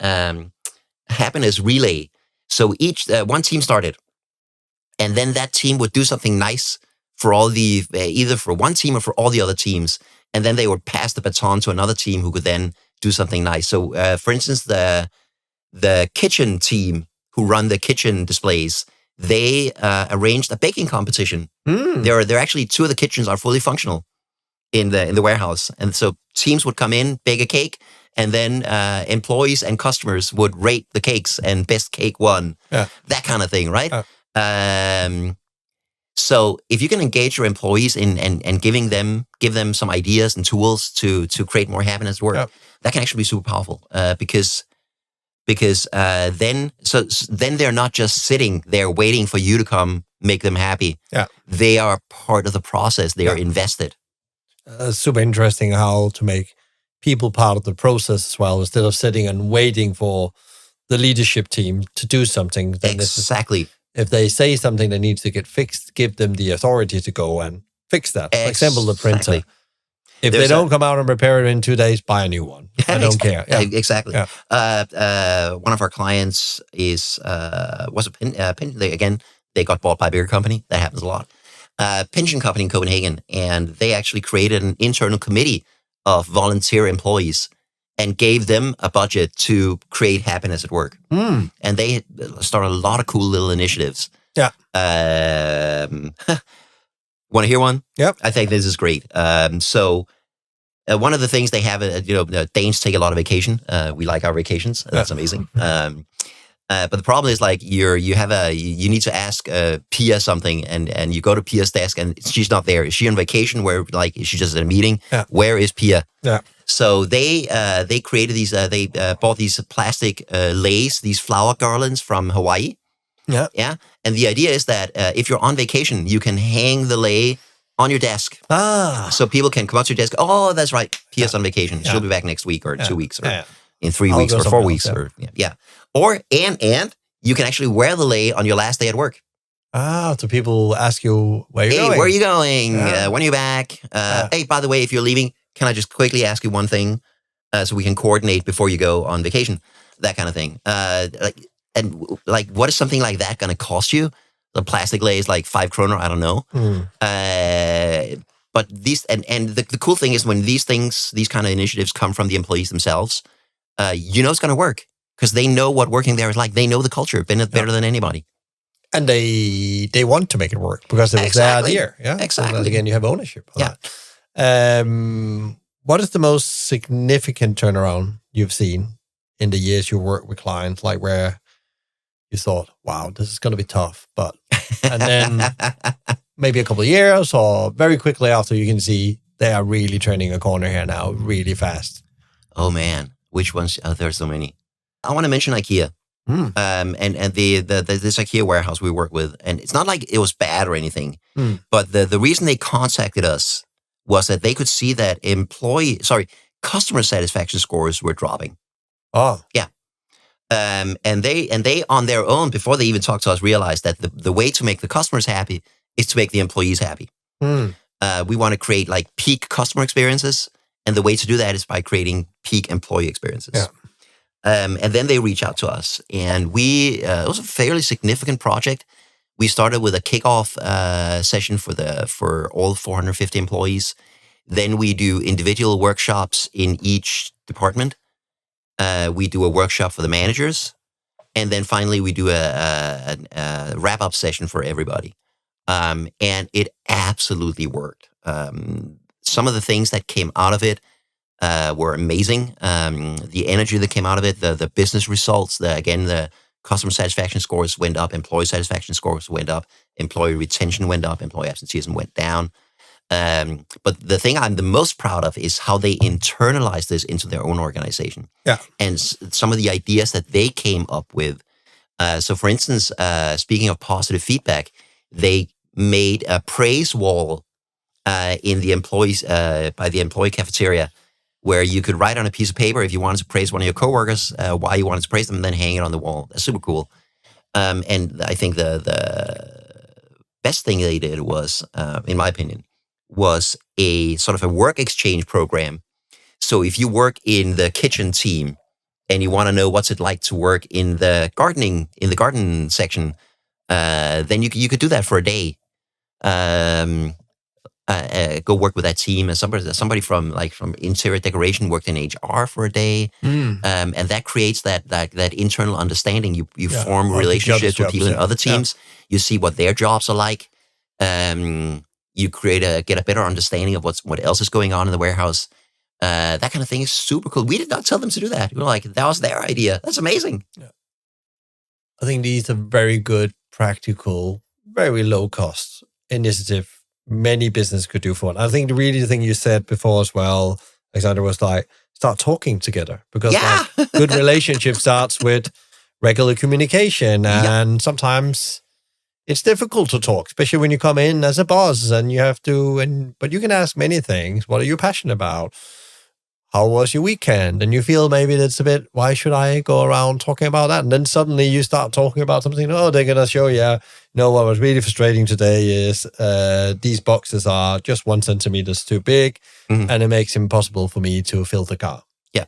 happiness relay. So each one team started, and then that team would do something nice for all the either for one team or for all the other teams, and then they would pass the baton to another team who could then do something nice. So, for instance, the kitchen team who run the kitchen displays, they arranged a baking competition. There actually, 2 of the kitchens are fully functional in the warehouse, and so teams would come in, bake a cake, and then employees and customers would rate the cakes, and best cake won. Yeah. That kind of thing, right? So if you can engage your employees and give them some ideas and tools to create more happiness at work, that can actually be super powerful, because then they're not just sitting there waiting for you to come make them happy. Yeah. They are part of the process. They are invested. Super interesting how to make people part of the process as well, instead of sitting and waiting for the leadership team to do something. Then exactly. If they say something that needs to get fixed, give them the authority to go and fix that. For example, the printer. If they don't come out and repair it in 2 days, buy a new one. I don't care. Yeah. Exactly. Yeah. One of our clients was a pension. They got bought by a bigger company. That happens a lot. Pension company in Copenhagen, and they actually created an internal committee of volunteer employees and gave them a budget to create happiness at work. And they started a lot of cool little initiatives. Yeah. Want to hear one? Yep. I think this is great. One of the things they have, Danes take a lot of vacation. We like our vacations. That's amazing. But the problem is like you need to ask Pia something, and you go to Pia's desk and she's not there. Is she on vacation? Is she just at a meeting? Yeah. Where is Pia? Yeah. So they created these. They bought these plastic leis, these flower garlands from Hawaii. Yeah. Yeah. And the idea is that if you're on vacation, you can hang the lei on your desk. So people can come up to your desk. Oh, that's right. Pia's on vacation. She'll be back next week or 2 weeks or in 3 weeks or 4 weeks or Or you can actually wear the lei on your last day at work. So people ask you where you're going. Hey, where are you going? When are you back? Hey, by the way, if you're leaving, can I just quickly ask you one thing so we can coordinate before you go on vacation? That kind of thing. What is something like that going to cost you? The plastic lei is like 5 kroner. I don't know. But these the cool thing is when these kind of initiatives come from the employees themselves, it's going to work because they know what working there is like. They know the culture better than anybody. And they want to make it work because it was their idea. Yeah, exactly. So again, you have ownership of that. What is the most significant turnaround you've seen in the years you work with clients, like where you thought, wow, this is going to be tough, and then maybe a couple of years or very quickly after you can see they are really turning a corner here now really fast? Oh man, which ones? There's so many. I want to mention IKEA. And this IKEA warehouse we work with, and it's not like it was bad or anything, but the reason they contacted us was that they could see that customer satisfaction scores were dropping. Oh, yeah. And they on their own, before they even talked to us, realized that the way to make the customers happy is to make the employees happy. We want to create like peak customer experiences, and the way to do that is by creating peak employee experiences. Yeah. And then they reach out to us, and it was a fairly significant project. We started with a kickoff session for all 450 employees. Then we do individual workshops in each department. We do a workshop for the managers, and then finally we do a wrap-up session for everybody. And it absolutely worked. Some of the things that came out of it were amazing. The energy that came out of it, the business results, the customer satisfaction scores went up, employee satisfaction scores went up, employee retention went up, employee absenteeism went down. But the thing I'm the most proud of is how they internalized this into their own organization. Yeah. And some of the ideas that they came up with. So for instance, speaking of positive feedback, they made a praise wall in the employees by the employee cafeteria, where you could write on a piece of paper if you wanted to praise one of your coworkers, why you wanted to praise them, and then hang it on the wall. That's super cool. And I think the best thing they did was, in my opinion, was a sort of a work exchange program. So if you work in the kitchen team and you want to know what's it like to work in the garden section, then you could do that for a day. Go work with that team, and somebody from interior decoration worked in HR for a day, and that creates that internal understanding. You form relationships with people in other teams. Yeah. You see what their jobs are like. You get a better understanding of what else is going on in the warehouse. That kind of thing is super cool. We did not tell them to do that. We were like, that was their idea. That's amazing. Yeah. I think these are very good, practical, very low cost initiative many businesses could do for it. I think the thing you said before as well, Alexander, was like, start talking together, because like, good relationship starts with regular communication, and sometimes it's difficult to talk, especially when you come in as a boss and you have to, but you can ask many things. What are you passionate about? how was your weekend? And you feel maybe it's a bit, why should I go around talking about that? And then suddenly you start talking about something, oh, they're going to show you, what was really frustrating today is these boxes are just 1 centimeter too big, and it makes it impossible for me to fill the car. Yeah.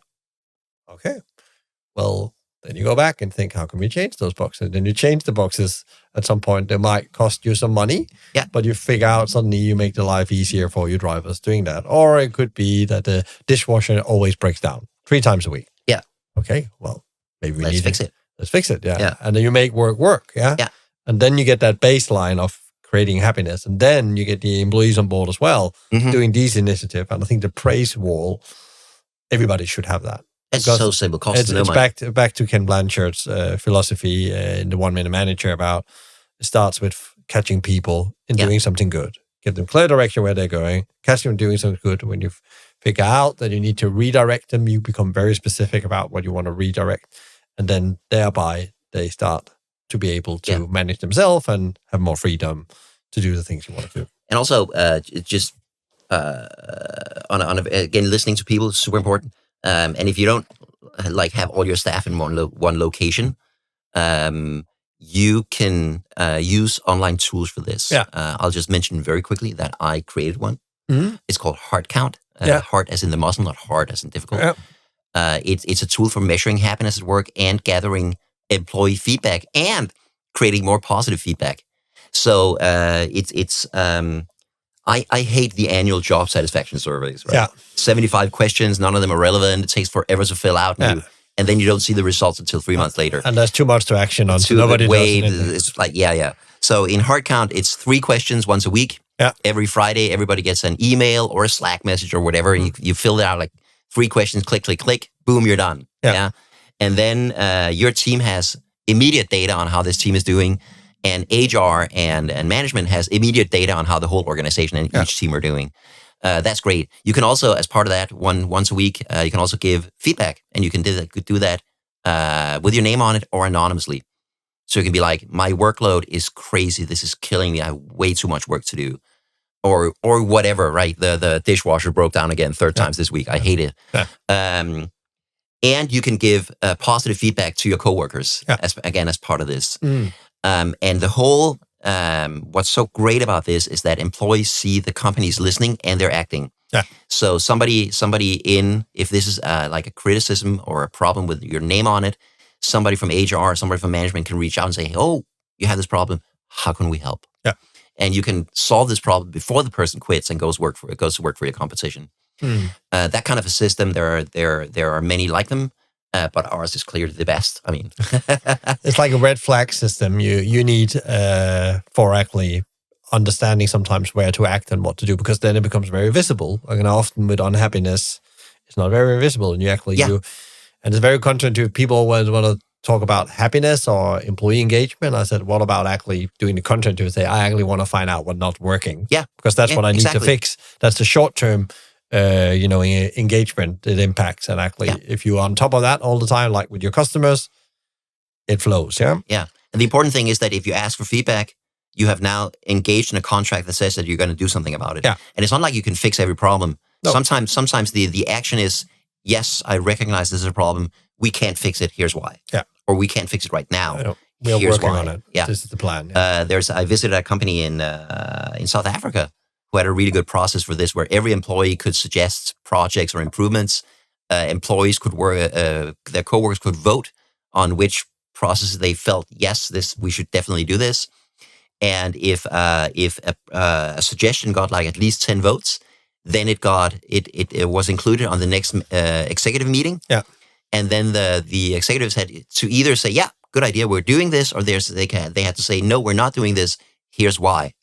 Okay. Well, then you go back and think, how can we change those boxes? Then you change the boxes. At some point, they might cost you some money, but you figure out suddenly you make the life easier for your drivers doing that. Or it could be that the dishwasher always breaks down 3 times a week. Yeah. Okay, well, maybe Let's fix it. Let's fix it, yeah. And then you make work, yeah? Yeah. And then you get that baseline of creating happiness. And then you get the employees on board as well, doing these initiatives. And I think the praise wall, everybody should have that. It's so simple. Costs no money. It's back to Ken Blanchard's philosophy in the 1 Minute Manager about it starts with catching people in doing something good. Give them clear direction where they're going. Catch them doing something good. When you figure out that you need to redirect them, you become very specific about what you want to redirect. And then thereby they start to be able to manage themselves and have more freedom to do the things you want to do. And also, just again, listening to people is super important. And if you don't have all your staff in one location, you can use online tools for this. Yeah. I'll just mention very quickly that I created one. It's called Heart Count. Heart as in the muscle, not hard as in difficult. Yeah. It's a tool for measuring happiness at work and gathering employee feedback and creating more positive feedback. So I hate the annual job satisfaction surveys, right? Yeah. 75 questions, none of them are relevant. It takes forever to fill out. And then you don't see the results until 3 months later. And there's too much to action on. So nobody does anything. It's like, So in Heart Count, it's 3 questions once a week. Yeah. Every Friday, everybody gets an email or a Slack message or whatever. And you fill it out like 3 questions, click, click, click, boom, you're done. Yeah. And then your team has immediate data on how this team is doing. And HR and management has immediate data on how the whole organization and each team are doing. That's great. You can also, as part of that, once a week, you can also give feedback, and you can do that with your name on it or anonymously. So you can be like, my workload is crazy. This is killing me. I have way too much work to do, or whatever. Right? The dishwasher broke down again 3 times this week. I hate it. Yeah. And you can give positive feedback to your coworkers as part of this. And the whole, what's so great about this is that employees see the company's listening and they're acting. Yeah. So somebody if this is like a criticism or a problem with your name on it, somebody from HR, somebody from management can reach out and say, oh, you have this problem. How can we help? Yeah. And you can solve this problem before the person quits and goes to work for your competition. That kind of a system, there are many like them. But ours is clearly the best. I mean, it's like a red flag system. You need for actually understanding sometimes where to act and what to do, because then it becomes very visible. And often with unhappiness, it's not very visible, and you actually do. And it's very counterintuitive. People always want to talk about happiness or employee engagement. I said, what about actually doing the content to say, I actually want to find out what's not working? Yeah, because that's what I need to fix. That's the short term. Engagement it impacts, and actually if you're on top of that all the time, like with your customers, it flows. And the important thing is that if you ask for feedback, you have now engaged in a contract that says that you're going to do something about it. And it's not like you can fix every problem. No. Sometimes the action is, yes, I recognize this is a problem, we can't fix it, here's why. Or we can't fix it right now, we're working on it. This is the plan. I visited a company in South Africa who had a really good process for this, where every employee could suggest projects or improvements. Employees could their coworkers could vote on which processes they felt, yes, we should definitely do this. And if a suggestion got like at least 10 votes, then it was included on the next executive meeting. And then the executives had to either say, yeah, good idea, we're doing this, or they had to say, no, we're not doing this, here's why.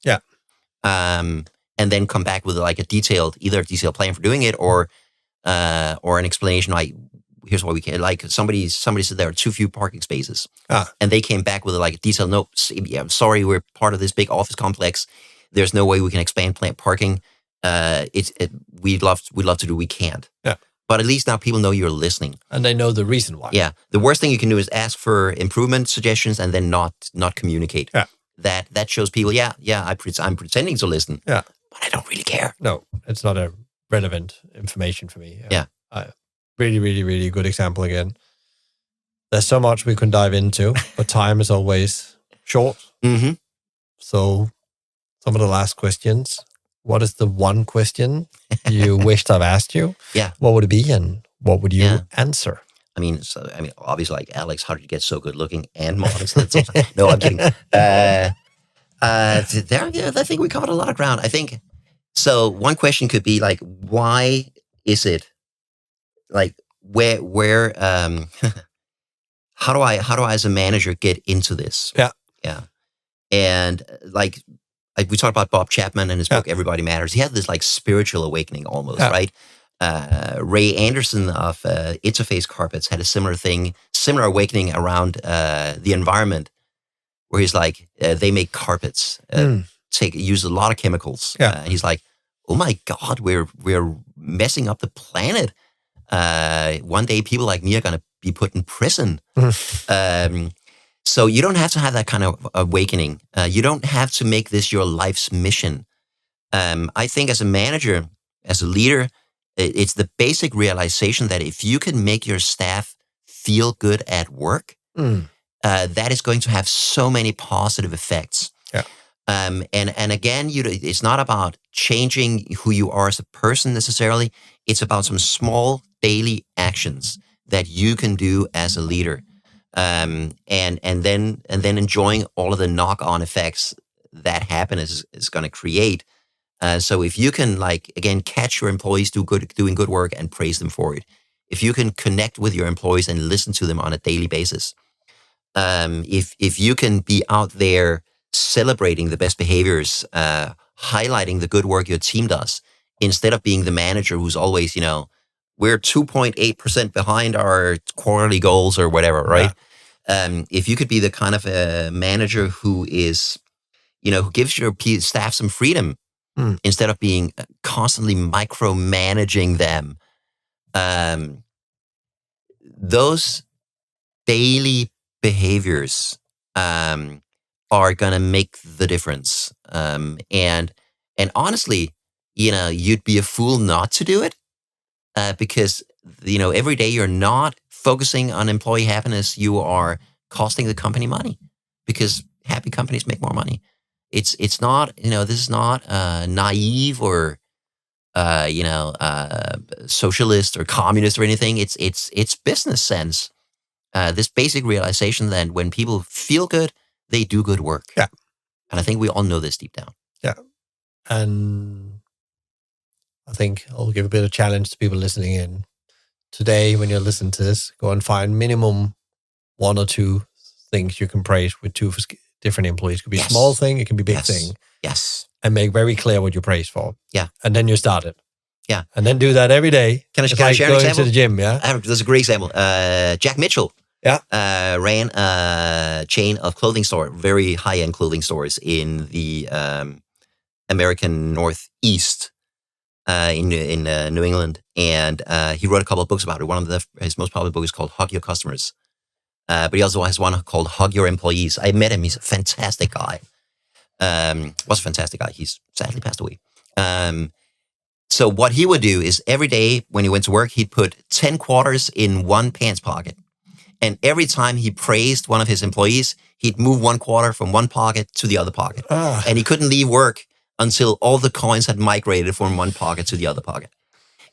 And then come back with like either a detailed plan for doing it, or an explanation like, here's why we can't. Like somebody said there are too few parking spaces, and they came back with like a detailed note. I'm sorry, we're part of this big office complex. There's no way we can expand plant parking. We'd love to do. We can't. But at least now people know you're listening, and they know the reason why. The worst thing you can do is ask for improvement suggestions and then not communicate. That shows people. I'm pretending to listen. But I don't really care. No, it's not a relevant information for me. Really, really, really good example again. There's so much we can dive into, but time is always short. Mm-hmm. So some of the last questions. What is the one question you wished I've asked you? Yeah. What would it be, and what would you answer? I mean, obviously, like, Alex, how did you get so good looking and modest? No, I'm kidding. I think we covered a lot of ground. I think so. One question could be like, why is it like where how do I as a manager get into this? Yeah. And like we talked about Bob Chapman and his book Everybody Matters. He had this like spiritual awakening almost, right? Ray Anderson of Interface Carpets had a similar awakening around the environment, where he's like, they make carpets, use a lot of chemicals. And he's like, oh my God, we're messing up the planet. One day people like me are going to be put in prison. So you don't have to have that kind of awakening. You don't have to make this your life's mission. I think as a manager, as a leader, it's the basic realization that if you can make your staff feel good at work, that is going to have so many positive effects. And again, it's not about changing who you are as a person necessarily. It's about some small daily actions that you can do as a leader, and then enjoying all of the knock-on effects that happiness is going to create. So if you can, like, again, catch your employees doing good work and praise them for it, if you can connect with your employees and listen to them on a daily basis, if you can be out there celebrating the best behaviors, highlighting the good work your team does, instead of being the manager who's always, we're 2.8% behind our quarterly goals or whatever, right? If you could be the kind of a manager who is, who gives your staff some freedom instead of being constantly micromanaging them, those daily behaviors are going to make the difference. And honestly, you'd be a fool not to do it, because, every day you're not focusing on employee happiness, you are costing the company money, because happy companies make more money. It's not, this is not naive or, socialist or communist or anything. It's business sense. This basic realization that when people feel good, they do good work. Yeah. And I think we all know this deep down. Yeah. And I think I'll give a bit of challenge to people listening in. Today, when you're listening to this, go and find minimum 1 or 2 things you can praise with 2 different employees. It could be a small thing, it can be a big thing. Yes. And make very clear what you praise for. Yeah. And then you start it. Yeah. And then do that every day. Can I share an example? To the gym, yeah? There's a great example. Jack Mitchell ran a chain of clothing store, very high-end clothing stores in the American Northeast, in New England. And he wrote a couple of books about it. One of his most popular books is called Hug Your Customers. But he also has one called Hug Your Employees. I met him. He's a fantastic guy. Was a fantastic guy. He's sadly passed away. So what he would do is every day when he went to work, he'd put 10 quarters in one pants pocket. And every time he praised one of his employees, he'd move 1 quarter from one pocket to the other pocket. And he couldn't leave work until all the coins had migrated from one pocket to the other pocket.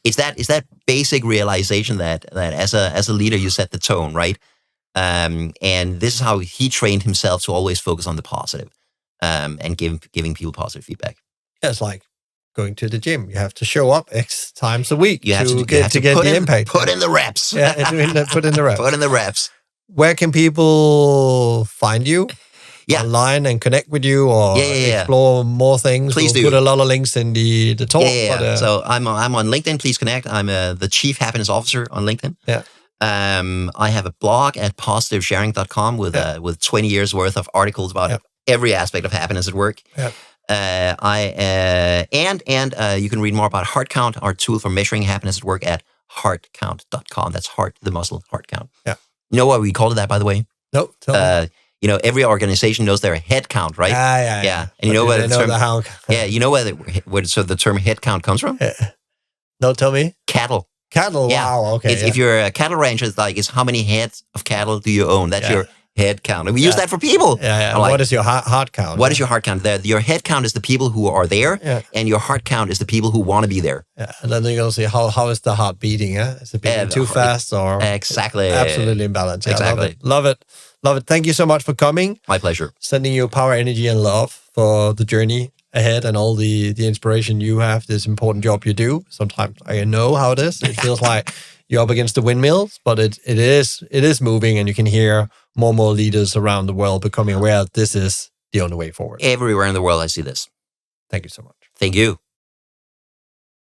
It's that basic realization that as a leader, you set the tone, right? And this is how he trained himself to always focus on the positive, and giving people positive feedback. Yeah, it's like going to the gym. You have to show up X times a week to get the impact. Put in the reps. Yeah, put in the reps. Put in the reps. Where can people find you? Online and connect with you, or explore more things? Please do. Put a lot of links in the talk. But, so I'm on LinkedIn. Please connect. I'm the Chief Happiness Officer on LinkedIn. Yeah. I have a blog at positivesharing.com with 20 years worth of articles about every aspect of happiness at work. Yeah. You can read more about Heart Count, our tool for measuring happiness at work, at heartcount.com. That's heart, the muscle, heart count. Yeah. You know why we called it that, by the way? No. Tell me. Every organization knows their head count, right? Yeah. And you know where the term you know where the term head count comes from? No, tell me. Cattle. Cattle, wow, okay. If you're a cattle rancher, it's how many heads of cattle do you own? That's your head count. And we use that for people. Yeah. What is your heart count? What is your heart count? Your head count is the people who are there, and your heart count is the people who want to be there. Yeah, and then you're going to see how is the heart beating? Is it beating too fast or exactly absolutely imbalanced? Yeah, exactly. Love it. Thank you so much for coming. My pleasure. Sending you power, energy, and love for the journey ahead and all the inspiration you have. This important job you do. Sometimes I know how it is. It feels like you're up against the windmills, but it is moving, and you can hear more and more leaders around the world becoming aware that this is the only way forward. Everywhere in the world, I see this. Thank you so much. Thank you.